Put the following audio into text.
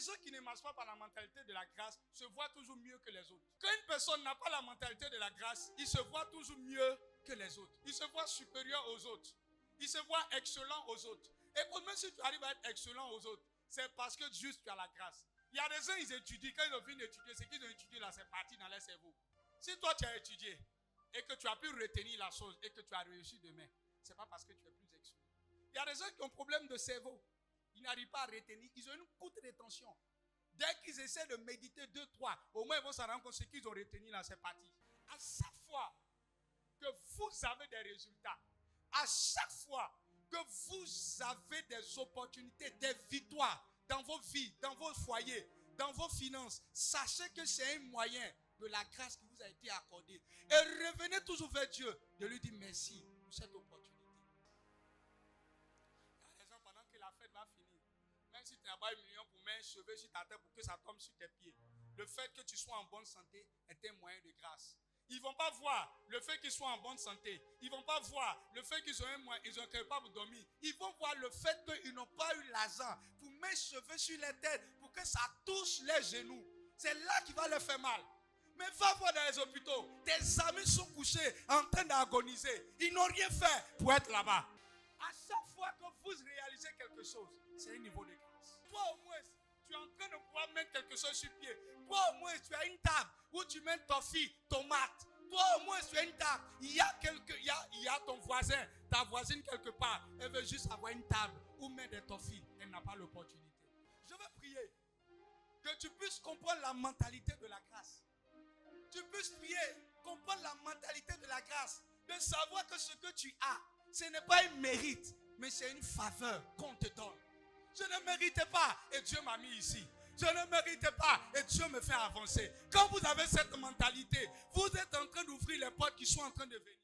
gens qui ne marchent pas par la mentalité de la grâce se voient toujours mieux que les autres. Quand une personne n'a pas la mentalité de la grâce, il se voit toujours mieux que les autres. Il se voit supérieur aux autres. Il se voit excellent aux autres. Et même si tu arrives à être excellent aux autres, c'est parce que juste tu as la grâce. Il y a des gens, ils étudient. Quand ils ont fini d'étudier, ce qu'ils ont étudié là, c'est parti dans leur cerveau. Si toi tu as étudié et que tu as pu retenir la chose et que tu as réussi demain, ce n'est pas parce que tu es plus excellent. Il y a des gens qui ont problème de cerveau. Ils n'arrivent pas à retenir. Ils ont une courte rétention. Dès qu'ils essaient de méditer 2, 3, au moins ils vont se rendre compte que ce qu'ils ont retenu là, c'est parti. À chaque fois que vous avez des résultats, à chaque fois que vous avez des opportunités, des victoires dans vos vies, dans vos foyers, dans vos finances, sachez que c'est un moyen de la grâce qui vous a été accordée. Et revenez toujours vers Dieu de lui dire merci pour cette opportunité. Il y a des gens, pendant que la fête va finir, même si tu n'as pas 1 million pour mettre un cheveu sur ta tête pour que ça tombe sur tes pieds, le fait que tu sois en bonne santé est un moyen de grâce. Ils ne vont pas voir le fait qu'ils soient en bonne santé. Ils ne vont pas voir le fait qu'ils ont un moyen, ils ont quelque part pour dormir. Ils vont voir le fait qu'ils n'ont pas eu l'argent pour mettre cheveux sur les têtes pour que ça touche les genoux. C'est là qui va leur faire mal. Mais va voir dans les hôpitaux, tes amis sont couchés en train d'agoniser. Ils n'ont rien fait pour être là-bas. À chaque fois que vous réalisez quelque chose, c'est un niveau de grâce. Toi au moins, tu es en train de pouvoir mettre quelque chose sur pied. Toi au moins, tu as une table où tu mets ton fille, tomate. Toi au moins, tu as une table. Il y a ton voisin, ta voisine quelque part. Elle veut juste avoir une table où mettre des toffees. Elle n'a pas l'opportunité. Je veux prier que tu puisses comprendre la mentalité de la grâce. Tu puisses prier, comprendre la mentalité de la grâce. De savoir que ce que tu as, ce n'est pas un mérite, mais c'est une faveur qu'on te donne. Je ne méritais pas et Dieu m'a mis ici. Je ne méritais pas et Dieu me fait avancer. Quand vous avez cette mentalité, vous êtes en train d'ouvrir les portes qui sont en train de venir.